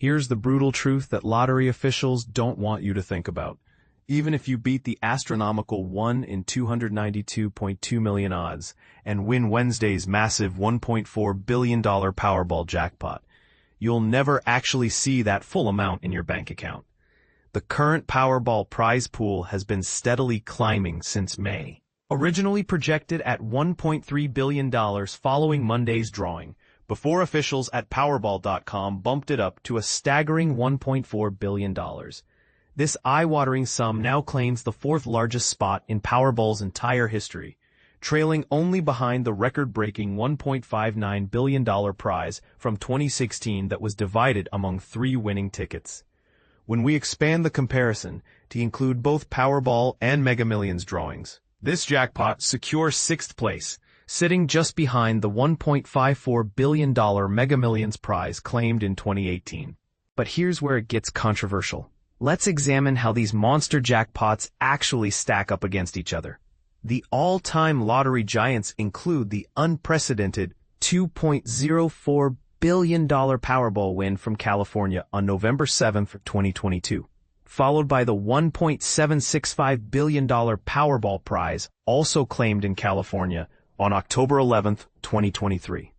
Here's the brutal truth that lottery officials don't want you to think about. Even if you beat the astronomical 1 in 292.2 million odds and win Wednesday's massive $1.4 billion Powerball jackpot, you'll never actually see that full amount in your bank account. The current Powerball prize pool has been steadily climbing since May. Originally projected at $1.3 billion following Monday's drawing, before officials at Powerball.com bumped it up to a staggering $1.4 billion. This eye-watering sum now claims the fourth largest spot in Powerball's entire history, trailing only behind the record-breaking $1.59 billion prize from 2016 that was divided among 3 winning tickets. When we expand the comparison to include both Powerball and Mega Millions drawings, this jackpot secures 6th place, sitting just behind the $1.54 billion Mega Millions prize claimed in 2018. But here's where it gets controversial. Let's examine how these monster jackpots actually stack up against each other. The all-time lottery giants include the unprecedented $2.04 billion Powerball win from California on November 7, 2022, followed by the $1.765 billion Powerball prize also claimed in California on October 11, 2023.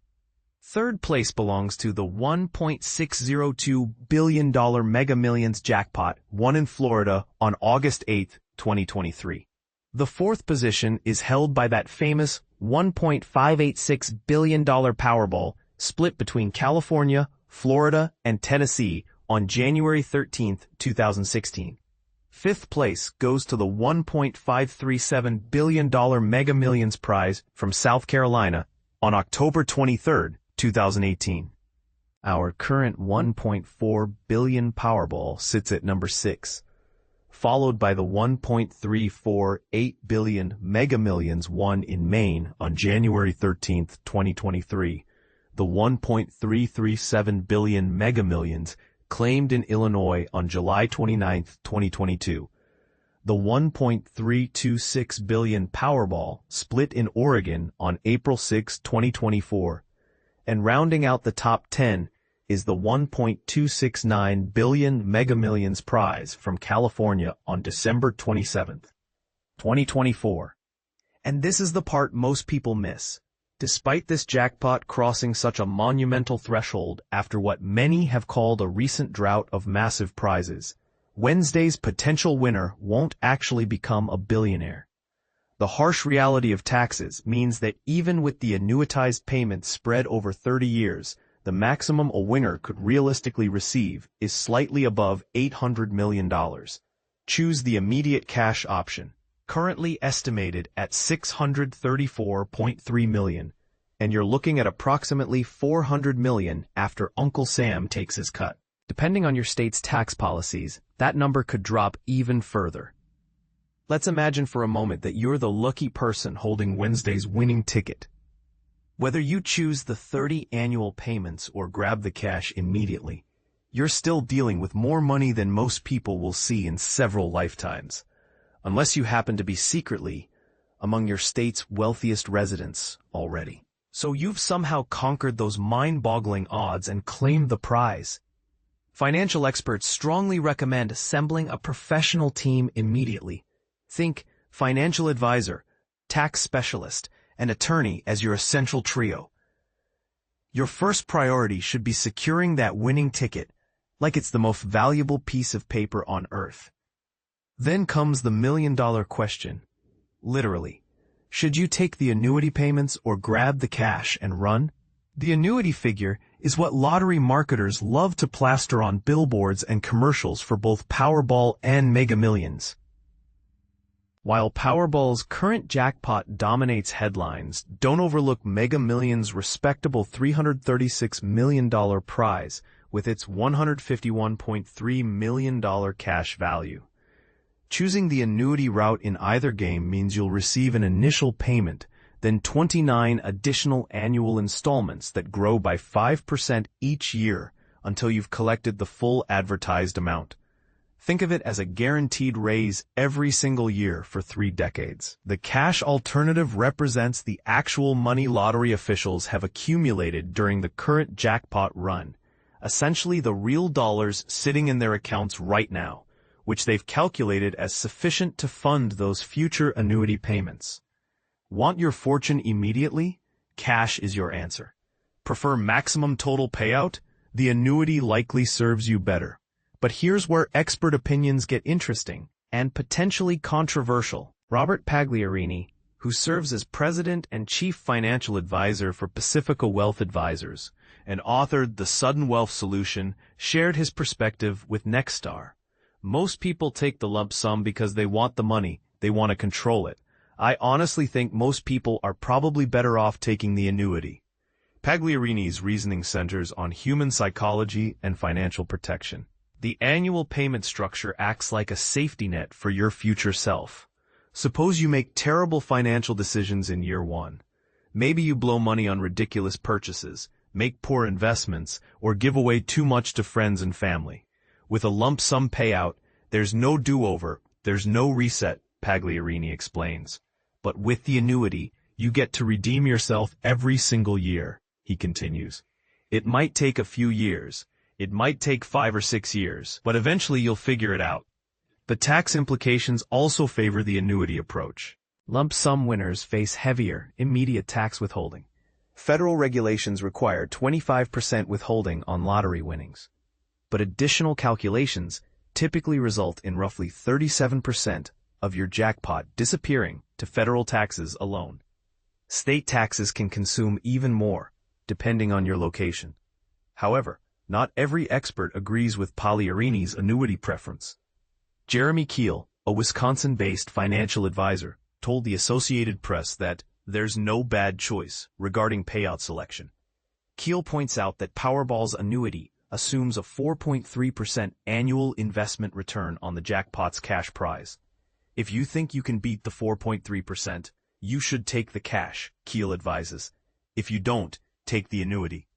Third place belongs to the $1.602 billion Mega Millions jackpot won in Florida on August 8, 2023. The fourth position is held by that famous $1.586 billion Powerball split between California, Florida, and Tennessee on January 13, 2016. Fifth place goes to the $1.537 billion Mega Millions prize from South Carolina on October 23, 2018. Our current $1.4 billion Powerball sits at number 6, followed by the $1.348 billion Mega Millions won in Maine on January 13, 2023, the $1.337 billion Mega Millions claimed in Illinois on July 29, 2022, the $1.326 billion Powerball split in Oregon on April 6, 2024, and rounding out the top 10 is the $1.269 billion Mega Millions prize from California on December 27, 2024. And this is the part most people miss. Despite this jackpot crossing such a monumental threshold after what many have called a recent drought of massive prizes, Wednesday's potential winner won't actually become a billionaire. The harsh reality of taxes means that even with the annuitized payments spread over 30 years, the maximum a winner could realistically receive is slightly above $800 million. Choose the immediate cash option, currently estimated at $634.3 million, and you're looking at approximately $400 million after Uncle Sam takes his cut. Depending on your state's tax policies, that number could drop even further. Let's imagine for a moment that you're the lucky person holding Wednesday's winning ticket. Whether you choose the 30 annual payments or grab the cash immediately, you're still dealing with more money than most people will see in several lifetimes, unless you happen to be secretly among your state's wealthiest residents already. So you've somehow conquered those mind-boggling odds and claimed the prize. Financial experts strongly recommend assembling a professional team immediately. Think financial advisor, tax specialist, and attorney as your essential trio. Your first priority should be securing that winning ticket, like it's the most valuable piece of paper on earth. Then comes the million-dollar question. Literally, should you take the annuity payments or grab the cash and run? The annuity figure is what lottery marketers love to plaster on billboards and commercials for both Powerball and Mega Millions. While Powerball's current jackpot dominates headlines, don't overlook Mega Millions' respectable $336 million prize with its $151.3 million cash value. Choosing the annuity route in either game means you'll receive an initial payment, then 29 additional annual installments that grow by 5% each year until you've collected the full advertised amount. Think of it as a guaranteed raise every single year for 3 decades. The cash alternative represents the actual money lottery officials have accumulated during the current jackpot run, essentially the real dollars sitting in their accounts right now, which they've calculated as sufficient to fund those future annuity payments. Want your fortune immediately? Cash is your answer. Prefer maximum total payout? The annuity likely serves you better. But here's where expert opinions get interesting and potentially controversial. Robert Pagliarini, who serves as president and chief financial advisor for Pacifica Wealth Advisors and authored The Sudden Wealth Solution, shared his perspective with Nexstar. Most people take the lump sum because they want the money, they want to control it. I honestly think most people are probably better off taking the annuity. Pagliarini's reasoning centers on human psychology and financial protection. The annual payment structure acts like a safety net for your future self. Suppose you make terrible financial decisions in year one. Maybe you blow money on ridiculous purchases, make poor investments, or give away too much to friends and family. With a lump sum payout, there's no do-over, there's no reset, Pagliarini explains. But with the annuity, you get to redeem yourself every single year, he continues. It might take a few years. It might take 5 or 6 years, but eventually you'll figure it out. The tax implications also favor the annuity approach. Lump sum winners face heavier, immediate tax withholding. Federal regulations require 25% withholding on lottery winnings. But additional calculations typically result in roughly 37% of your jackpot disappearing to federal taxes alone. State taxes can consume even more, depending on your location. However, not every expert agrees with Pagliarini's annuity preference. Jeremy Keel, a Wisconsin-based financial advisor, told the Associated Press that there's no bad choice regarding payout selection. Keel points out that Powerball's annuity assumes a 4.3% annual investment return on the jackpot's cash prize. If you think you can beat the 4.3%, you should take the cash, Keel advises. If you don't, take the annuity.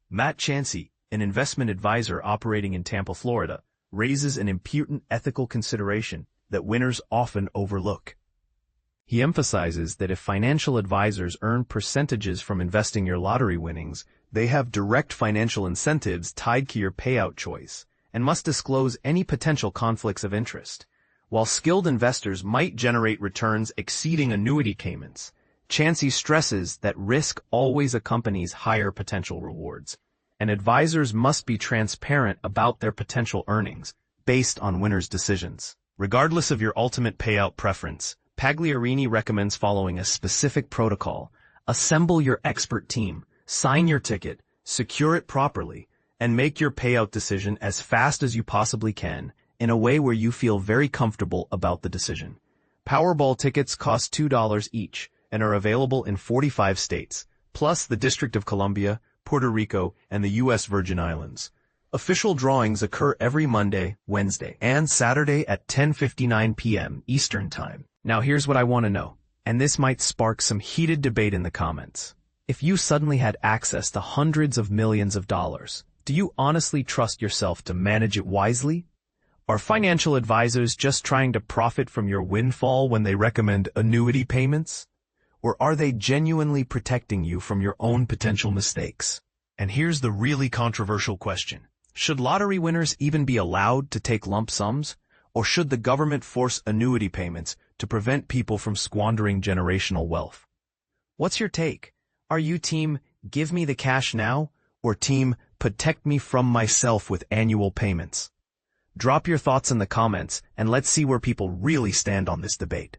Matt Chansey, an investment advisor operating in Tampa, Florida, raises an important ethical consideration that winners often overlook. He emphasizes that if financial advisors earn percentages from investing your lottery winnings, they have direct financial incentives tied to your payout choice and must disclose any potential conflicts of interest. While skilled investors might generate returns exceeding annuity payments, Chansey stresses that risk always accompanies higher potential rewards, and advisors must be transparent about their potential earnings based on winners' decisions. Regardless of your ultimate payout preference, Pagliarini recommends following a specific protocol. Assemble your expert team, sign your ticket, secure it properly, and make your payout decision as fast as you possibly can in a way where you feel very comfortable about the decision. Powerball tickets cost $2 each and are available in 45 states, plus the District of Columbia, Puerto Rico, and the U.S. Virgin Islands. Official drawings occur every Monday, Wednesday, and Saturday at 10:59 p.m. Eastern Time. Now here's what I want to know, and this might spark some heated debate in the comments. If you suddenly had access to hundreds of millions of dollars, do you honestly trust yourself to manage it wisely? Are financial advisors just trying to profit from your windfall when they recommend annuity payments? Or are they genuinely protecting you from your own potential mistakes? And here's the really controversial question. Should lottery winners even be allowed to take lump sums? Or should the government force annuity payments to prevent people from squandering generational wealth? What's your take? Are you team, give me the cash now, or team, protect me from myself with annual payments? Drop your thoughts in the comments, and let's see where people really stand on this debate.